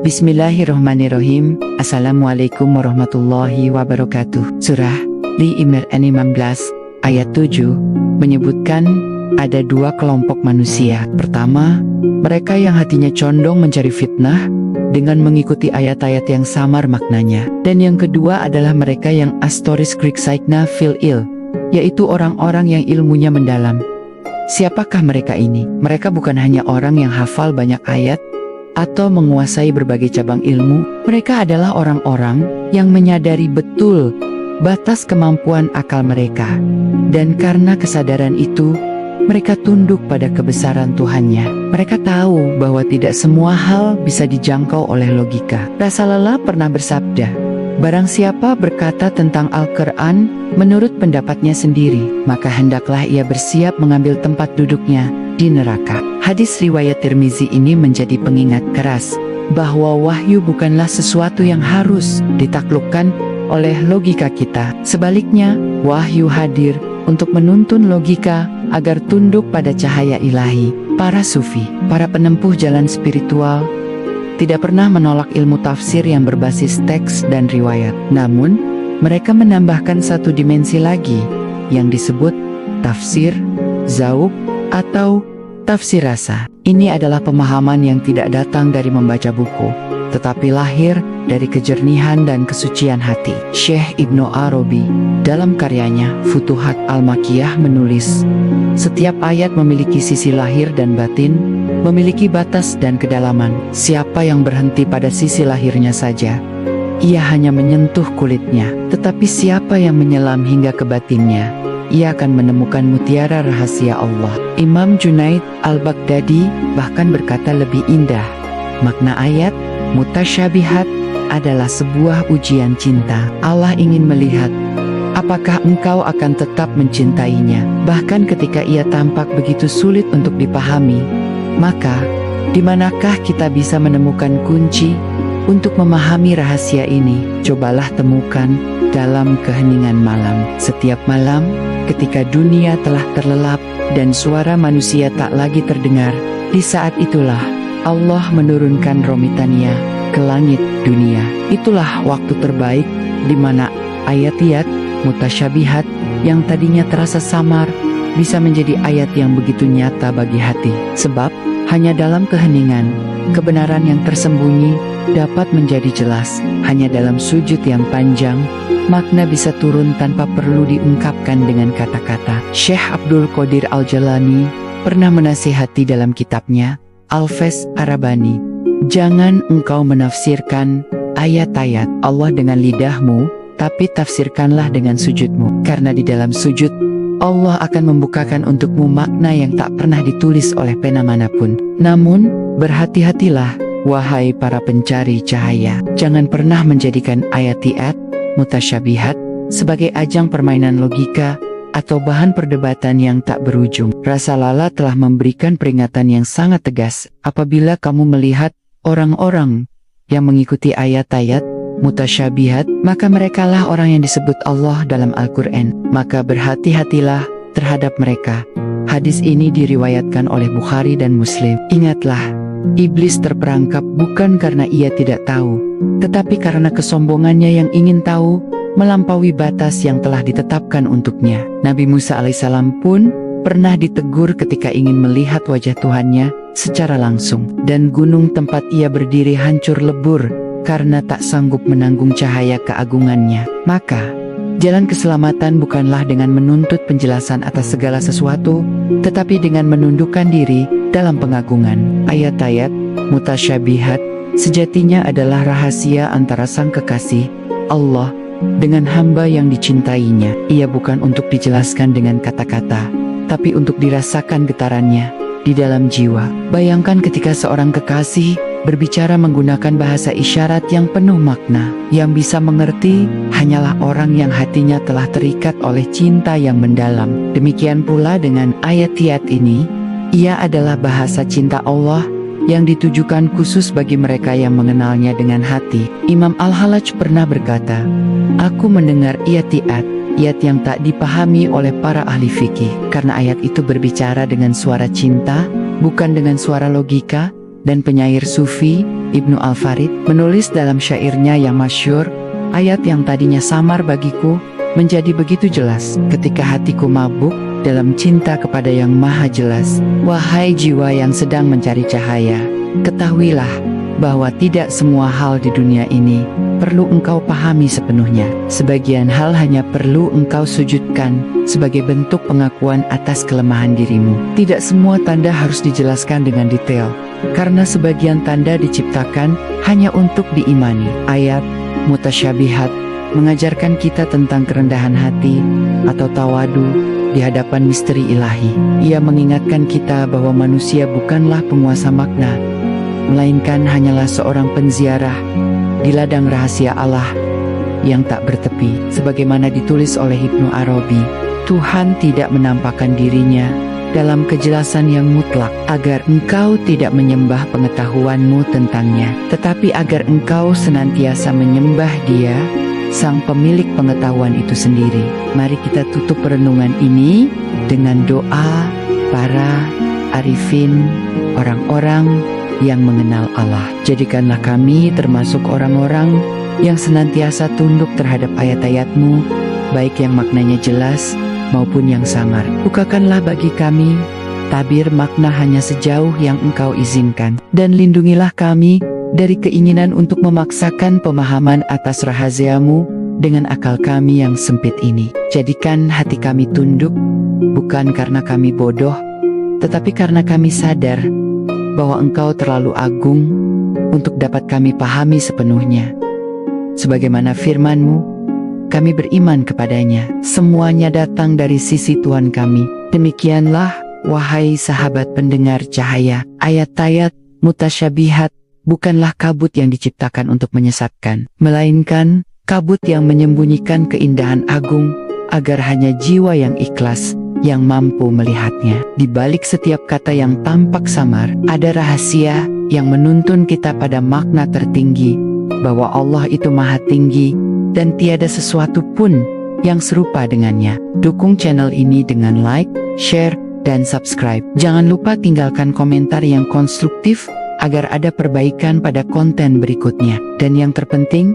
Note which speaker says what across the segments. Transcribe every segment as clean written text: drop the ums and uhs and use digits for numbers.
Speaker 1: Bismillahirrohmanirrohim. Assalamualaikum warahmatullahi wabarakatuh. Surah Li Imran 15 ayat 7 menyebutkan ada dua kelompok manusia. Pertama, mereka yang hatinya condong mencari fitnah dengan mengikuti ayat-ayat yang samar maknanya. Dan yang kedua adalah mereka yang astoris kriksaikna fil il, yaitu orang-orang yang ilmunya mendalam. Siapakah mereka ini? Mereka bukan hanya orang yang hafal banyak ayat atau menguasai berbagai cabang ilmu. Mereka adalah orang-orang yang menyadari betul batas kemampuan akal mereka. Dan karena kesadaran itu, mereka tunduk pada kebesaran Tuhannya. Mereka tahu bahwa tidak semua hal bisa dijangkau oleh logika. Rasulullah pernah bersabda, barang siapa berkata tentang Al-Quran menurut pendapatnya sendiri, maka hendaklah ia bersiap mengambil tempat duduknya di neraka. Hadis riwayat Tirmizi ini menjadi pengingat keras bahwa wahyu bukanlah sesuatu yang harus ditaklukkan oleh logika kita. Sebaliknya, wahyu hadir untuk menuntun logika agar tunduk pada cahaya ilahi. Para sufi, para penempuh jalan spiritual, tidak pernah menolak ilmu tafsir yang berbasis teks dan riwayat. Namun, mereka menambahkan satu dimensi lagi yang disebut tafsir zauq atau tafsir rasa. Ini adalah pemahaman yang tidak datang dari membaca buku, tetapi lahir dari kejernihan dan kesucian hati. Syekh Ibnu Arabi dalam karyanya Futuhat Al-Makkiyah menulis, setiap ayat memiliki sisi lahir dan batin, memiliki batas dan kedalaman. Siapa yang berhenti pada sisi lahirnya saja, ia hanya menyentuh kulitnya. Tetapi siapa yang menyelam hingga ke batinnya, ia akan menemukan mutiara rahasia Allah. Imam Junaid Al-Baghdadi bahkan berkata lebih indah, makna ayat mutasyabihat adalah sebuah ujian cinta. Allah ingin melihat apakah engkau akan tetap mencintainya. Bahkan ketika ia tampak begitu sulit untuk dipahami, maka di manakah kita bisa menemukan kunci untuk memahami rahasia ini? Cobalah temukan dalam keheningan malam. Setiap malam, ketika dunia telah terlelap dan suara manusia tak lagi terdengar, di saat itulah Allah menurunkan romitannya ke langit dunia. Itulah waktu terbaik di mana ayat-ayat mutasyabihat yang tadinya terasa samar bisa menjadi ayat yang begitu nyata bagi hati. Sebab hanya dalam keheningan, kebenaran yang tersembunyi dapat menjadi jelas. Hanya dalam sujud yang panjang, makna bisa turun tanpa perlu diungkapkan dengan kata-kata. Syekh Abdul Qadir Al-Jalani pernah menasihati dalam kitabnya Al-Fes Arabani, jangan engkau menafsirkan ayat-ayat Allah dengan lidahmu, tapi tafsirkanlah dengan sujudmu. Karena di dalam sujud, Allah akan membukakan untukmu makna yang tak pernah ditulis oleh pena manapun. Namun, berhati-hatilah, wahai para pencari cahaya. Jangan pernah menjadikan ayat-ayat mutasyabihat sebagai ajang permainan logika atau bahan perdebatan yang tak berujung. Rasulullah telah memberikan peringatan yang sangat tegas. Apabila kamu melihat orang-orang yang mengikuti ayat-ayat mutasyabihat, maka merekalah orang yang disebut Allah dalam Al-Quran. Maka berhati-hatilah terhadap mereka. Hadis ini diriwayatkan oleh Bukhari dan Muslim. Ingatlah, iblis terperangkap bukan karena ia tidak tahu, tetapi karena kesombongannya yang ingin tahu melampaui batas yang telah ditetapkan untuknya. Nabi Musa alaihissalam pun pernah ditegur ketika ingin melihat wajah Tuhannya secara langsung. Dan gunung tempat ia berdiri hancur lebur karena tak sanggup menanggung cahaya keagungannya. Maka, jalan keselamatan bukanlah dengan menuntut penjelasan atas segala sesuatu, tetapi dengan menundukkan diri dalam pengagungan. Ayat-ayat mutasyabihat sejatinya adalah rahasia antara Sang Kekasih, Allah, dengan hamba yang dicintainya. Ia bukan untuk dijelaskan dengan kata-kata, tapi untuk dirasakan getarannya di dalam jiwa. Bayangkan ketika seorang kekasih berbicara menggunakan bahasa isyarat yang penuh makna. Yang bisa mengerti hanyalah orang yang hatinya telah terikat oleh cinta yang mendalam. Demikian pula dengan ayat-ayat ini, ia adalah bahasa cinta Allah yang ditujukan khusus bagi mereka yang mengenalnya dengan hati. Imam Al-Hallaj pernah berkata, aku mendengar ayat yang tak dipahami oleh para ahli fikih, karena ayat itu berbicara dengan suara cinta, bukan dengan suara logika. Dan penyair sufi Ibnu Al-Farid menulis dalam syairnya yang masyhur, ayat yang tadinya samar bagiku menjadi begitu jelas ketika hatiku mabuk dalam cinta kepada yang maha jelas. Wahai jiwa yang sedang mencari cahaya, ketahuilah bahwa tidak semua hal di dunia ini perlu engkau pahami sepenuhnya. Sebagian hal hanya perlu engkau sujudkan sebagai bentuk pengakuan atas kelemahan dirimu. Tidak semua tanda harus dijelaskan dengan detail, karena sebagian tanda diciptakan hanya untuk diimani. Ayat mutasyabihat mengajarkan kita tentang kerendahan hati atau tawadu di hadapan misteri ilahi. Ia mengingatkan kita bahwa manusia bukanlah penguasa makna, melainkan hanyalah seorang penziarah di ladang rahasia Allah yang tak bertepi. Sebagaimana ditulis oleh Ibnu Arabi, Tuhan tidak menampakkan dirinya dalam kejelasan yang mutlak agar engkau tidak menyembah pengetahuanmu tentangnya, tetapi agar engkau senantiasa menyembah Dia, Sang pemilik pengetahuan itu sendiri. Mari kita tutup renungan ini dengan doa para arifin, orang-orang yang mengenal Allah. Jadikanlah kami termasuk orang-orang yang senantiasa tunduk terhadap ayat-ayat-Mu, baik yang maknanya jelas maupun yang samar. Bukakanlah bagi kami tabir makna hanya sejauh yang Engkau izinkan, dan lindungilah kami dari keinginan untuk memaksakan pemahaman atas rahasia-Mu dengan akal kami yang sempit ini. Jadikan hati kami tunduk, bukan karena kami bodoh, tetapi karena kami sadar bahwa Engkau terlalu agung untuk dapat kami pahami sepenuhnya. Sebagaimana firman-Mu, kami beriman kepadanya. Semuanya datang dari sisi Tuhan kami. Demikianlah, wahai sahabat pendengar cahaya, ayat-ayat mutasyabihat bukanlah kabut yang diciptakan untuk menyesatkan, melainkan kabut yang menyembunyikan keindahan agung agar hanya jiwa yang ikhlas yang mampu melihatnya. Di balik setiap kata yang tampak samar, ada rahasia yang menuntun kita pada makna tertinggi, bahwa Allah itu maha tinggi dan tiada sesuatu pun yang serupa dengannya. Dukung channel ini dengan like, share, dan subscribe. Jangan lupa tinggalkan komentar yang konstruktif agar ada perbaikan pada konten berikutnya. Dan yang terpenting,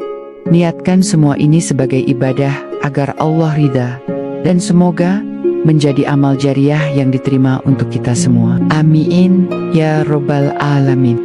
Speaker 1: niatkan semua ini sebagai ibadah agar Allah ridha, dan semoga menjadi amal jariah yang diterima untuk kita semua. Amin ya robbal alamin.